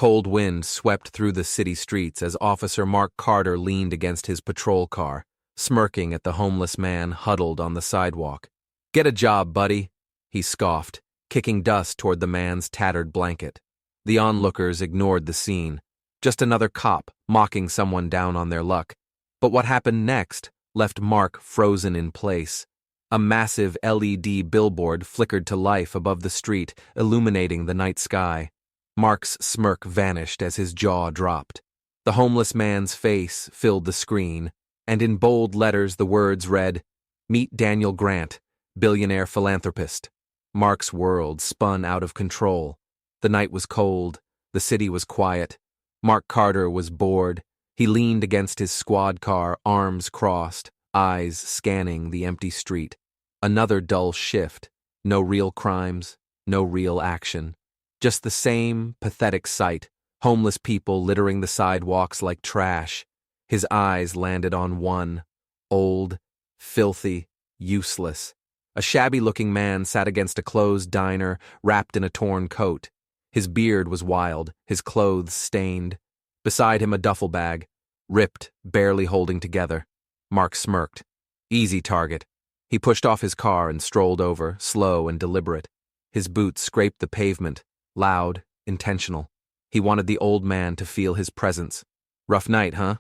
cold wind swept through the city streets as Officer Mark Carter leaned against his patrol car, smirking at the homeless man huddled on the sidewalk. "Get a job, buddy," he scoffed, kicking dust toward the man's tattered blanket. The onlookers ignored the scene. Just another cop mocking someone down on their luck. But what happened next left Mark frozen in place. A massive LED billboard flickered to life above the street, illuminating the night sky. Mark's smirk vanished as his jaw dropped. The homeless man's face filled the screen, and in bold letters the words read, "Meet Daniel Grant, billionaire philanthropist." Mark's world spun out of control. The night was cold. The city was quiet. Mark Carter was bored. He leaned against his squad car, arms crossed, eyes scanning the empty street. Another dull shift. No real crimes, no real action. Just the same pathetic sight, homeless people littering the sidewalks like trash. His eyes landed on one, old, filthy, useless. A shabby-looking man sat against a closed diner, wrapped in a torn coat. His beard was wild, his clothes stained. Beside him a duffel bag, ripped, barely holding together. Mark smirked. Easy target. He pushed off his car and strolled over, slow and deliberate. His boots scraped the pavement, loud, intentional. He wanted the old man to feel his presence. "Rough night, huh?"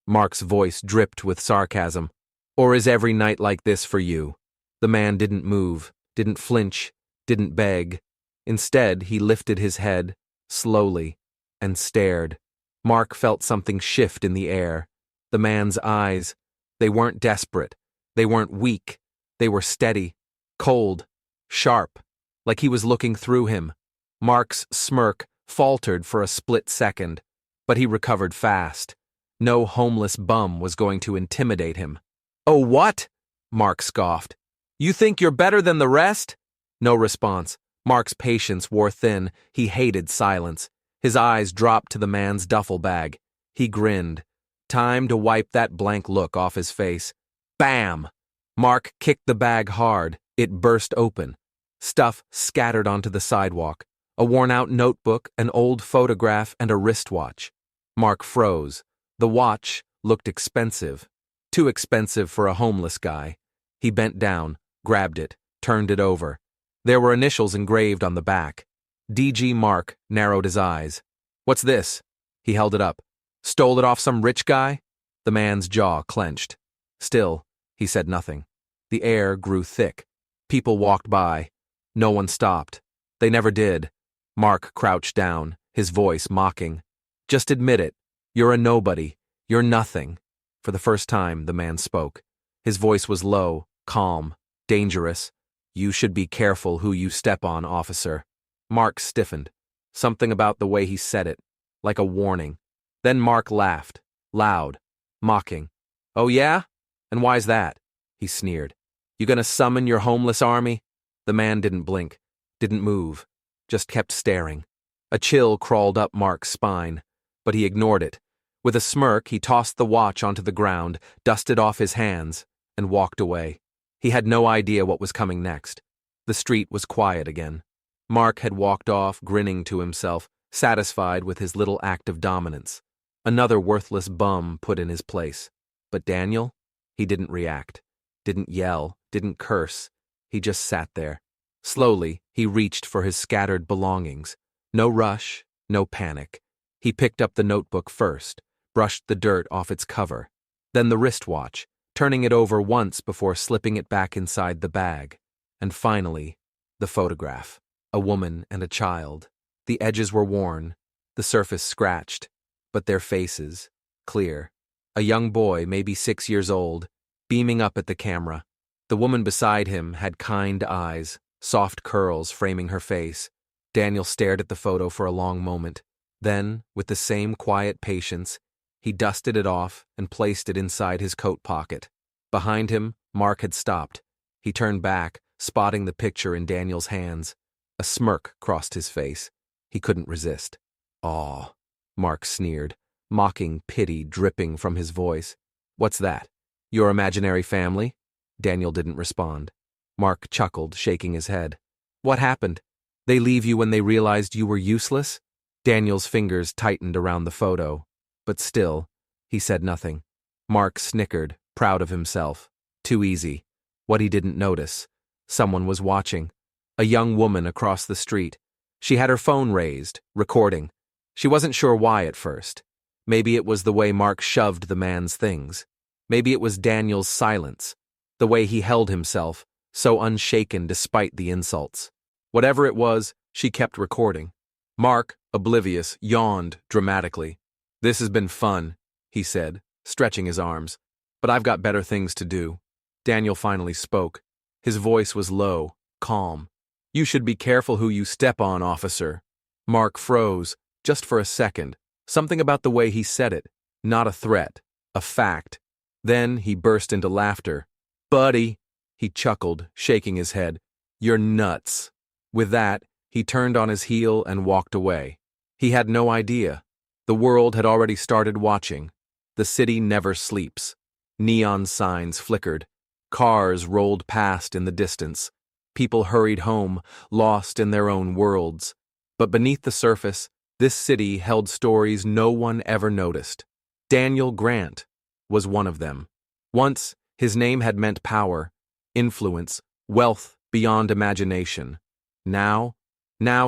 Mark's voice dripped with sarcasm. "Or is every night like this for you?" The man didn't move, didn't flinch, didn't beg. Instead, he lifted his head, slowly, and stared. Mark felt something shift in the air. The man's eyes, they weren't desperate. They weren't weak. They were steady, cold, sharp, like he was looking through him. Mark's smirk faltered for a split second, but he recovered fast. No homeless bum was going to intimidate him. "Oh, what?" Mark scoffed. "You think you're better than the rest?" No response. Mark's patience wore thin. He hated silence. His eyes dropped to the man's duffel bag. He grinned. Time to wipe that blank look off his face. Bam! Mark kicked the bag hard. It burst open. Stuff scattered onto the sidewalk. A worn-out notebook, an old photograph, and a wristwatch. Mark froze. The watch looked expensive. Too expensive for a homeless guy. He bent down, grabbed it, turned it over. There were initials engraved on the back. DG Mark narrowed his eyes. "What's this?" He held it up. "Stole it off some rich guy?" The man's jaw clenched. Still, he said nothing. The air grew thick. People walked by. No one stopped. They never did. Mark crouched down, his voice mocking. "Just admit it. You're a nobody. You're nothing." For the first time, the man spoke. His voice was low, calm, dangerous. "You should be careful who you step on, officer." Mark stiffened. Something about the way he said it, like a warning. Then Mark laughed, loud, mocking. "Oh yeah? And why's that?" He sneered. "You gonna summon your homeless army?" The man didn't blink, didn't move, just kept staring. A chill crawled up Mark's spine, but he ignored it. With a smirk, he tossed the watch onto the ground, dusted off his hands, and walked away. He had no idea what was coming next. The street was quiet again. Mark had walked off, grinning to himself, satisfied with his little act of dominance. Another worthless bum put in his place. But Daniel? He didn't react, didn't yell, didn't curse. He just sat there. Slowly, he reached for his scattered belongings. No rush, no panic. He picked up the notebook first, brushed the dirt off its cover. Then the wristwatch, turning it over once before slipping it back inside the bag. And finally, the photograph. A woman and a child. The edges were worn, the surface scratched, but their faces, clear. A young boy, maybe 6 years old, beaming up at the camera. The woman beside him had kind eyes, soft curls framing her face. Daniel stared at the photo for a long moment. Then, with the same quiet patience, he dusted it off and placed it inside his coat pocket. Behind him, Mark had stopped. He turned back, spotting the picture in Daniel's hands. A smirk crossed his face. He couldn't resist. "Aw," Mark sneered, mocking pity dripping from his voice. "What's that? Your imaginary family?" Daniel didn't respond. Mark chuckled, shaking his head. "What happened? They leave you when they realized you were useless?" Daniel's fingers tightened around the photo, but still, he said nothing. Mark snickered, proud of himself. Too easy. What he didn't notice. Someone was watching. A young woman across the street. She had her phone raised, recording. She wasn't sure why at first. Maybe it was the way Mark shoved the man's things. Maybe it was Daniel's silence, the way he held himself, so unshaken despite the insults. Whatever it was, she kept recording. Mark, oblivious, yawned dramatically. "This has been fun," he said, stretching his arms. "But I've got better things to do." Daniel finally spoke. His voice was low, calm. "You should be careful who you step on, officer." Mark froze, just for a second. Something about the way he said it. Not a threat, a fact. Then he burst into laughter. "Buddy," he chuckled, shaking his head. "You're nuts." With that, he turned on his heel and walked away. He had no idea. The world had already started watching. The city never sleeps. Neon signs flickered. Cars rolled past in the distance. People hurried home, lost in their own worlds. But beneath the surface, this city held stories no one ever noticed. Daniel Grant was one of them. Once, his name had meant power, influence, wealth beyond imagination. Now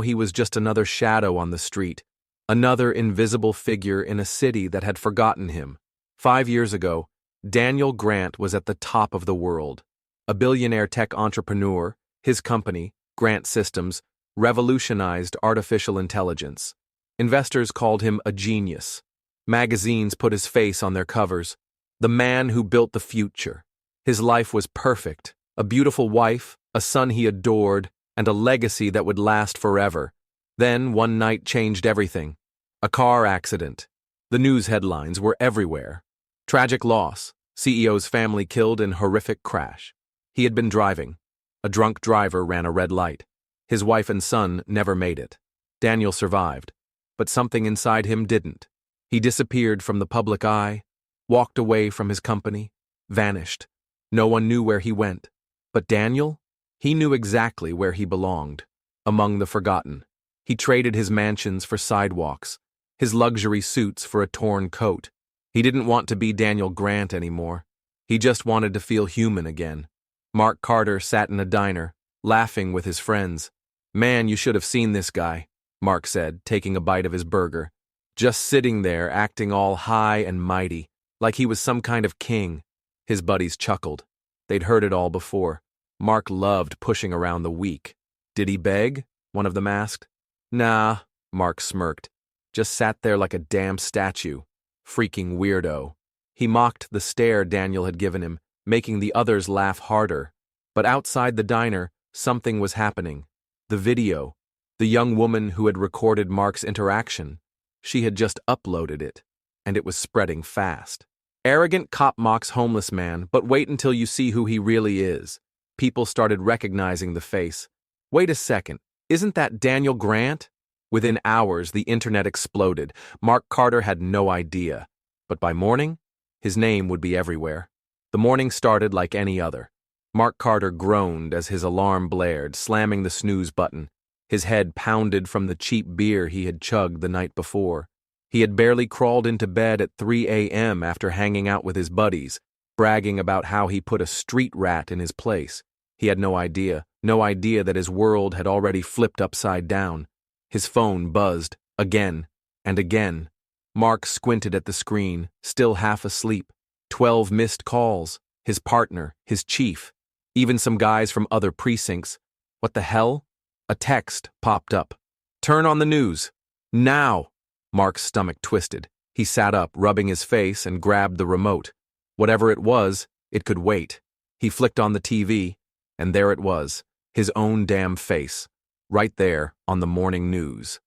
he was just another shadow on the street, another invisible figure in a city that had forgotten him. 5 years ago, Daniel Grant was at the top of the world. A billionaire tech entrepreneur, his company, Grant Systems, revolutionized artificial intelligence. Investors called him a genius. Magazines put his face on their covers. The man who built the future. His life was perfect. A beautiful wife, a son he adored, and a legacy that would last forever. Then, one night changed everything. A car accident. The news headlines were everywhere. Tragic loss. CEO's family killed in horrific crash. He had been driving. A drunk driver ran a red light. His wife and son never made it. Daniel survived, but something inside him didn't. He disappeared from the public eye, walked away from his company, vanished. No one knew where he went. But Daniel? He knew exactly where he belonged, among the forgotten. He traded his mansions for sidewalks, his luxury suits for a torn coat. He didn't want to be Daniel Grant anymore. He just wanted to feel human again. Mark Carter sat in a diner, laughing with his friends. "Man, you should have seen this guy," Mark said, taking a bite of his burger. Just sitting there, acting all high and mighty, like he was some kind of king. His buddies chuckled. They'd heard it all before. Mark loved pushing around the weak. "Did he beg?" one of them asked. "Nah," Mark smirked. "Just sat there like a damn statue. Freaking weirdo." He mocked the stare Daniel had given him, making the others laugh harder. But outside the diner, something was happening. The video. The young woman who had recorded Mark's interaction. She had just uploaded it, and it was spreading fast. "Arrogant cop mocks homeless man, but wait until you see who he really is." People started recognizing the face. "Wait a second, isn't that Daniel Grant?" Within hours, the internet exploded. Mark Carter had no idea. But by morning, his name would be everywhere. The morning started like any other. Mark Carter groaned as his alarm blared, slamming the snooze button. His head pounded from the cheap beer he had chugged the night before. He had barely crawled into bed at 3 a.m. after hanging out with his buddies, bragging about how he put a street rat in his place. He had no idea that his world had already flipped upside down. His phone buzzed, again and again. Mark squinted at the screen, still half asleep. 12 missed calls, his partner, his chief, even some guys from other precincts. What the hell? A text popped up. "Turn on the news. Now!" Mark's stomach twisted. He sat up, rubbing his face, and grabbed the remote. Whatever it was, it could wait. He flicked on the TV, and there it was, his own damn face, right there on the morning news.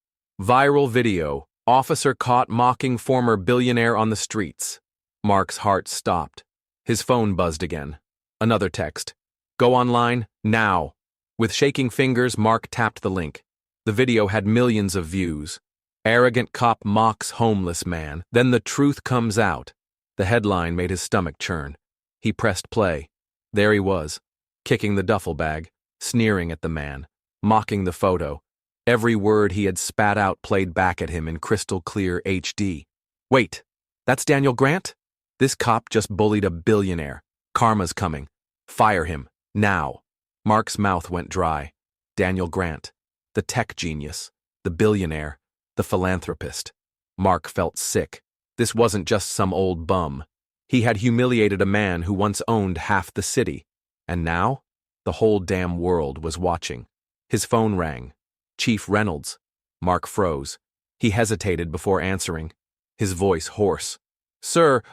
Viral video, officer caught mocking former billionaire on the streets. Mark's heart stopped. His phone buzzed again. Another text. "Go online, now." With shaking fingers, Mark tapped the link. The video had millions of views. "Arrogant cop mocks homeless man, then the truth comes out." The headline made his stomach churn. He pressed play. There he was, kicking the duffel bag, sneering at the man, mocking the photo. Every word he had spat out played back at him in crystal clear HD. Wait, that's Daniel Grant? This cop just bullied a billionaire. Karma's coming. Fire him. Now. Mark's mouth went dry. Daniel Grant. The tech genius. The billionaire. The philanthropist. Mark felt sick. This wasn't just some old bum. He had humiliated a man who once owned half the city. And now? The whole damn world was watching. His phone rang. Chief Reynolds. Mark froze. He hesitated before answering. His voice hoarse. Sir,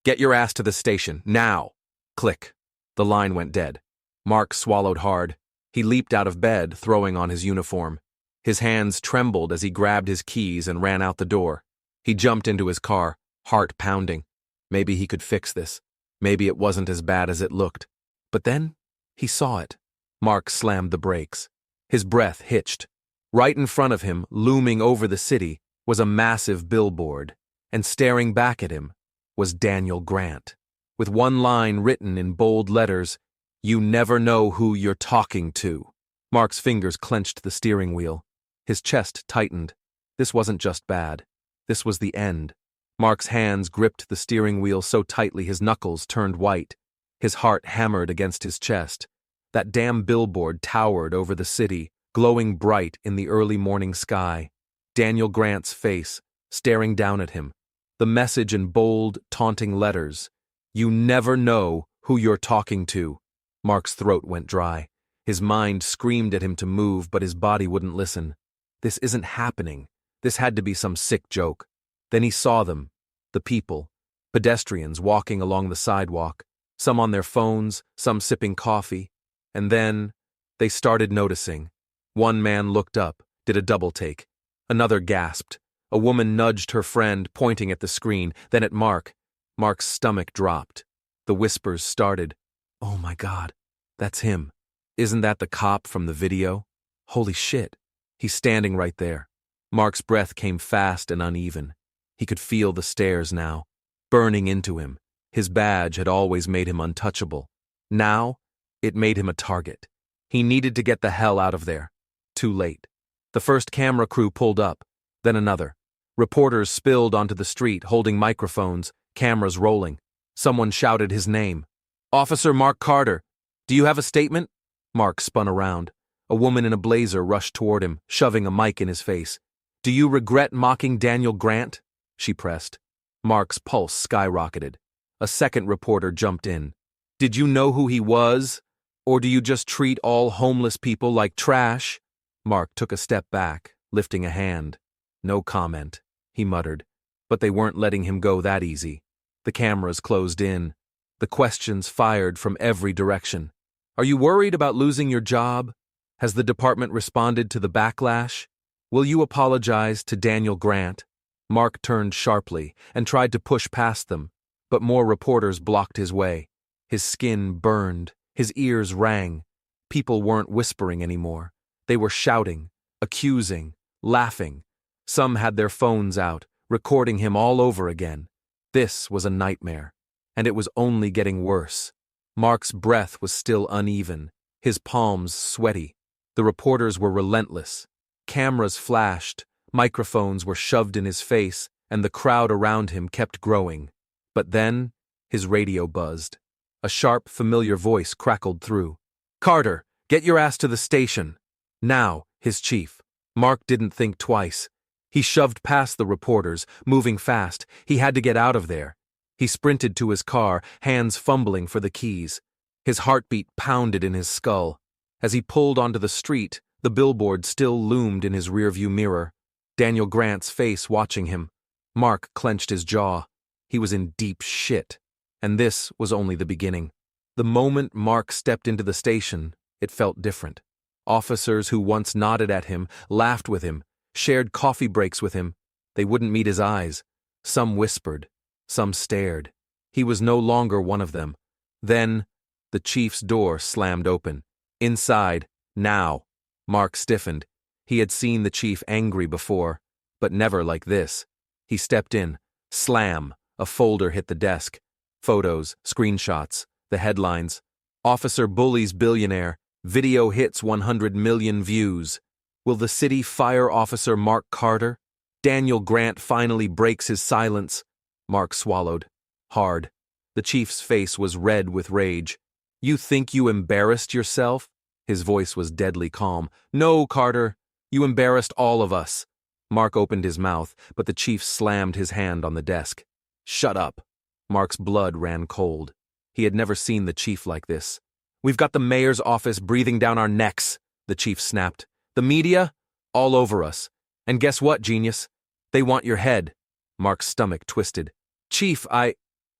Get your ass to the station, now. Click. The line went dead. Mark swallowed hard. He leaped out of bed, throwing on his uniform. His hands trembled as he grabbed his keys and ran out the door. He jumped into his car, heart pounding. Maybe he could fix this. Maybe it wasn't as bad as it looked. But then, he saw it. Mark slammed the brakes. His breath hitched. Right in front of him, looming over the city, was a massive billboard, and staring back at him was Daniel Grant, with one line written in bold letters, "You never know who you're talking to." Mark's fingers clenched the steering wheel. His chest tightened. This wasn't just bad. This was the end. Mark's hands gripped the steering wheel so tightly his knuckles turned white. His heart hammered against his chest. That damn billboard towered over the city, glowing bright in the early morning sky. Daniel Grant's face, staring down at him. The message in bold, taunting letters. You never know who you're talking to. Mark's throat went dry. His mind screamed at him to move, but his body wouldn't listen. This isn't happening. This had to be some sick joke. Then he saw them. The people. Pedestrians walking along the sidewalk. Some on their phones, some sipping coffee. And then, they started noticing. One man looked up, did a double take. Another gasped. A woman nudged her friend, pointing at the screen, then at Mark. Mark's stomach dropped. The whispers started. Oh my God, that's him. Isn't that the cop from the video? Holy shit. He's standing right there. Mark's breath came fast and uneven. He could feel the stares now, burning into him. His badge had always made him untouchable. Now, it made him a target. He needed to get the hell out of there. Too late. The first camera crew pulled up, then another. Reporters spilled onto the street, holding microphones, cameras rolling. Someone shouted his name. Officer Mark Carter, do you have a statement? Mark spun around. A woman in a blazer rushed toward him, shoving a mic in his face. Do you regret mocking Daniel Grant? She pressed. Mark's pulse skyrocketed. A second reporter jumped in. Did you know who he was? Or do you just treat all homeless people like trash? Mark took a step back, lifting a hand. No comment, he muttered. But they weren't letting him go that easy. The cameras closed in. The questions fired from every direction. Are you worried about losing your job? Has the department responded to the backlash? Will you apologize to Daniel Grant? Mark turned sharply and tried to push past them, but more reporters blocked his way. His skin burned, his ears rang. People weren't whispering anymore. They were shouting, accusing, laughing. Some had their phones out, recording him all over again. This was a nightmare, and it was only getting worse. Mark's breath was still uneven, his palms sweaty. The reporters were relentless. Cameras flashed, microphones were shoved in his face, and the crowd around him kept growing. But then, his radio buzzed. A sharp, familiar voice crackled through. Carter, get your ass to the station. Now, his chief. Mark didn't think twice. He shoved past the reporters, moving fast. He had to get out of there. He sprinted to his car, hands fumbling for the keys. His heartbeat pounded in his skull. As he pulled onto the street, the billboard still loomed in his rearview mirror. Daniel Grant's face watching him. Mark clenched his jaw. He was in deep shit. And this was only the beginning. The moment Mark stepped into the station, it felt different. Officers who once nodded at him, laughed with him, shared coffee breaks with him. They wouldn't meet his eyes. Some whispered. Some stared. He was no longer one of them. Then, the chief's door slammed open. Inside, now. Mark stiffened. He had seen the chief angry before, but never like this. He stepped in. Slam. A folder hit the desk. Photos, screenshots, the headlines. Officer bullies billionaire. Video hits 100 million views. Will the city fire Officer Mark Carter? Daniel Grant finally breaks his silence. Mark swallowed. Hard. The chief's face was red with rage. You think you embarrassed yourself? His voice was deadly calm. No, Carter. You embarrassed all of us. Mark opened his mouth, but the chief slammed his hand on the desk. Shut up. Mark's blood ran cold. He had never seen the chief like this. We've got the mayor's office breathing down our necks, the chief snapped. The media? All over us. And guess what, genius? They want your head. Mark's stomach twisted. Chief,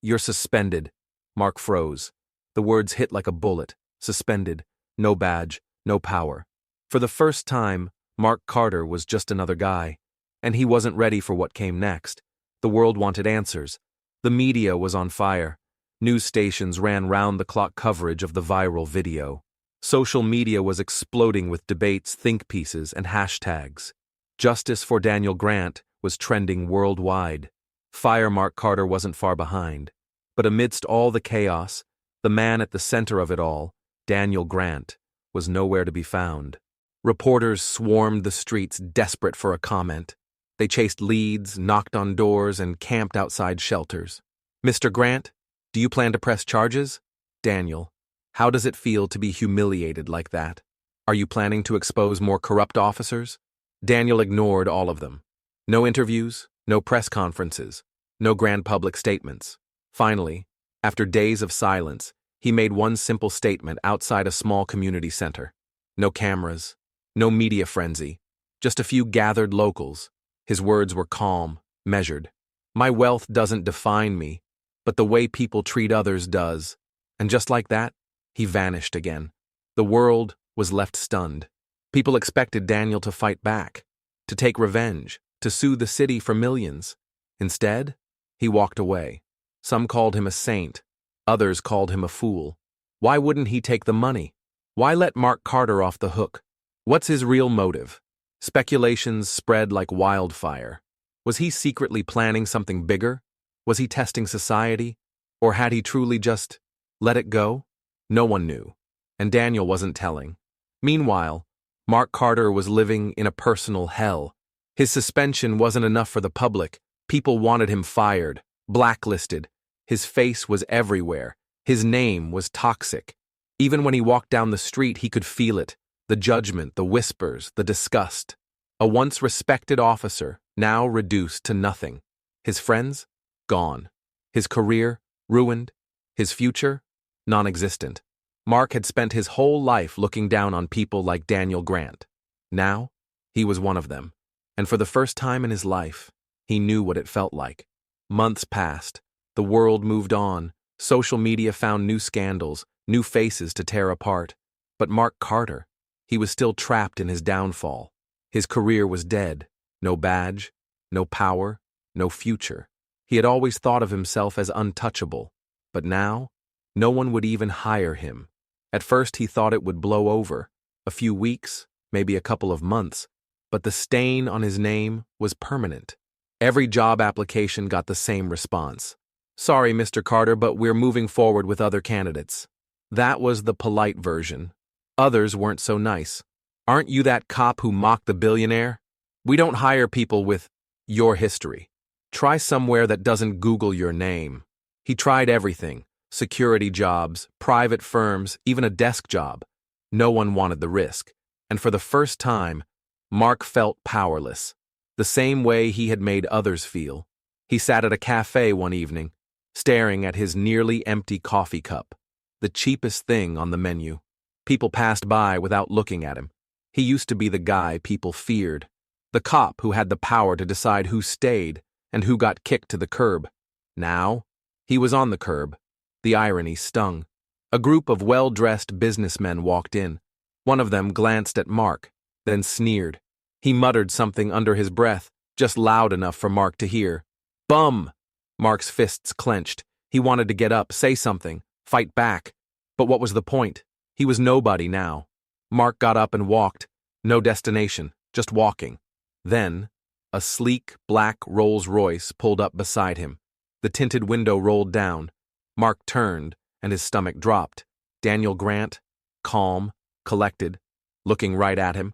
You're suspended. Mark froze. The words hit like a bullet. Suspended. No badge. No power. For the first time, Mark Carter was just another guy. And he wasn't ready for what came next. The world wanted answers. The media was on fire. News stations ran round-the-clock coverage of the viral video. Social media was exploding with debates, think pieces, and hashtags. Justice for Daniel Grant was trending worldwide. Fire Mark Carter wasn't far behind. But amidst all the chaos, the man at the center of it all, Daniel Grant, was nowhere to be found. Reporters swarmed the streets desperate for a comment. They chased leads, knocked on doors, and camped outside shelters. Mr. Grant, do you plan to press charges? Daniel, how does it feel to be humiliated like that? Are you planning to expose more corrupt officers? Daniel ignored all of them. No interviews, no press conferences, no grand public statements. Finally, after days of silence, he made one simple statement outside a small community center. No cameras, no media frenzy, just a few gathered locals. His words were calm, measured. My wealth doesn't define me, but the way people treat others does. And just like that, he vanished again. The world was left stunned. People expected Daniel to fight back, to take revenge, to sue the city for millions. Instead, he walked away. Some called him a saint. Others called him a fool. Why wouldn't he take the money? Why let Mark Carter off the hook? What's his real motive? Speculations spread like wildfire. Was he secretly planning something bigger? Was he testing society? Or had he truly just let it go? No one knew, and Daniel wasn't telling. Meanwhile, Mark Carter was living in a personal hell. His suspension wasn't enough for the public. People wanted him fired, blacklisted. His face was everywhere. His name was toxic. Even when he walked down the street, he could feel it. The judgment, the whispers, the disgust. A once respected officer, now reduced to nothing. His friends? Gone. His career? Ruined. His future? Non-existent. Mark had spent his whole life looking down on people like Daniel Grant. Now, he was one of them. And for the first time in his life, he knew what it felt like. Months passed. The world moved on. Social media found new scandals, new faces to tear apart. But Mark Carter, he was still trapped in his downfall. His career was dead. No badge, no power, no future. He had always thought of himself as untouchable. But now, no one would even hire him. At first he thought it would blow over. A few weeks, maybe a couple of months. But the stain on his name was permanent. Every job application got the same response. Sorry, Mr. Carter, but we're moving forward with other candidates. That was the polite version. Others weren't so nice. Aren't you that cop who mocked the billionaire? We don't hire people with your history. Try somewhere that doesn't Google your name. He tried everything. Security jobs, private firms, even a desk job. No one wanted the risk. And for the first time, Mark felt powerless. The same way he had made others feel. He sat at a cafe one evening, staring at his nearly empty coffee cup. The cheapest thing on the menu. People passed by without looking at him. He used to be the guy people feared. The cop who had the power to decide who stayed and who got kicked to the curb. Now, he was on the curb. The irony stung. A group of well-dressed businessmen walked in. One of them glanced at Mark, then sneered. He muttered something under his breath, just loud enough for Mark to hear. Bum! Mark's fists clenched. He wanted to get up, say something, fight back. But what was the point? He was nobody now. Mark got up and walked. No destination, just walking. Then, a sleek, black Rolls-Royce pulled up beside him. The tinted window rolled down. Mark turned, and his stomach dropped. Daniel Grant, calm, collected, looking right at him.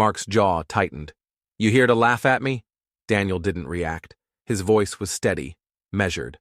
Mark's jaw tightened. You here to laugh at me? Daniel didn't react. His voice was steady, measured.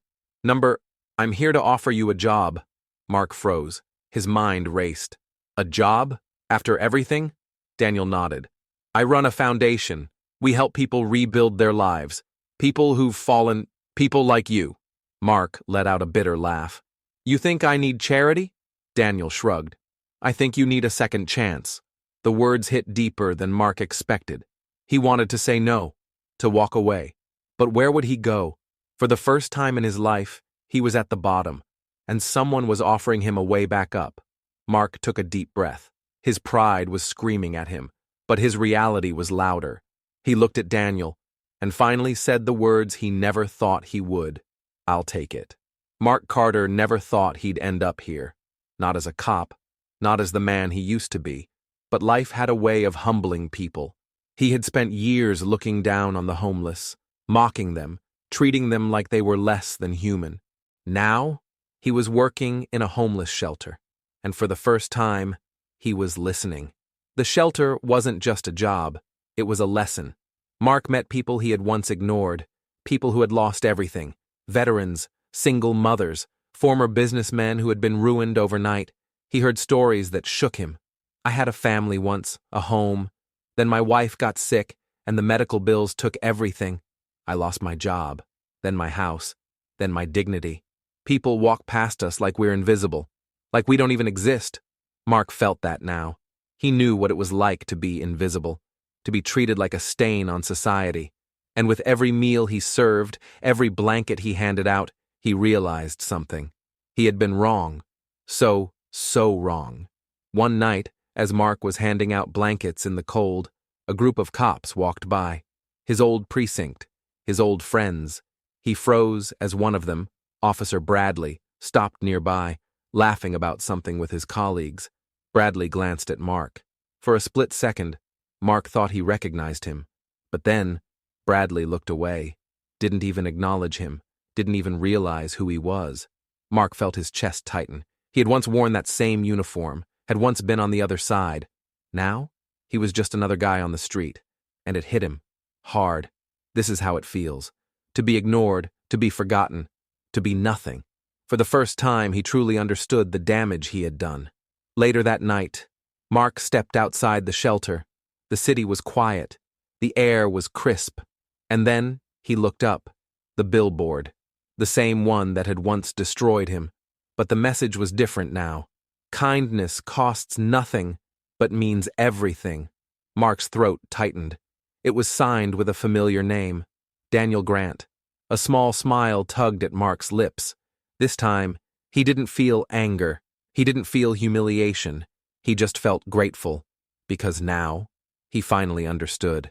I'm here to offer you a job. Mark froze. His mind raced. A job? After everything? Daniel nodded. I run a foundation. We help people rebuild their lives. People who've fallen, people like you. Mark let out a bitter laugh. You think I need charity? Daniel shrugged. I think you need a second chance. The words hit deeper than Mark expected. He wanted to say no, to walk away. But where would he go? For the first time in his life, he was at the bottom, and someone was offering him a way back up. Mark took a deep breath. His pride was screaming at him, but his reality was louder. He looked at Daniel, and finally said the words he never thought he would. I'll take it. Mark Carter never thought he'd end up here. Not as a cop, not as the man he used to be, but life had a way of humbling people. He had spent years looking down on the homeless, mocking them, treating them like they were less than human. Now, he was working in a homeless shelter, and for the first time, he was listening. The shelter wasn't just a job, it was a lesson. Mark met people he had once ignored, people who had lost everything, veterans, single mothers, former businessmen who had been ruined overnight. He heard stories that shook him. I had a family once, a home. Then my wife got sick, and the medical bills took everything. I lost my job, then my house, then my dignity. People walk past us like we're invisible, like we don't even exist. Mark felt that now. He knew what it was like to be invisible, to be treated like a stain on society. And with every meal he served, every blanket he handed out, he realized something. He had been wrong. So wrong. One night, as Mark was handing out blankets in the cold, a group of cops walked by. His old precinct, his old friends. He froze as one of them, Officer Bradley, stopped nearby, laughing about something with his colleagues. Bradley glanced at Mark. For a split second, Mark thought he recognized him. But then, Bradley looked away, didn't even acknowledge him, didn't even realize who he was. Mark felt his chest tighten. He had once worn that same uniform, had once been on the other side. Now, he was just another guy on the street, and it hit him. Hard. This is how it feels. To be ignored, to be forgotten, to be nothing. For the first time, he truly understood the damage he had done. Later that night, Mark stepped outside the shelter. The city was quiet. The air was crisp. And then he looked up. The billboard. The same one that had once destroyed him. But the message was different now. Kindness costs nothing, but means everything. Mark's throat tightened. It was signed with a familiar name. Daniel Grant. A small smile tugged at Mark's lips. This time, he didn't feel anger. He didn't feel humiliation. He just felt grateful. Because now, he finally understood.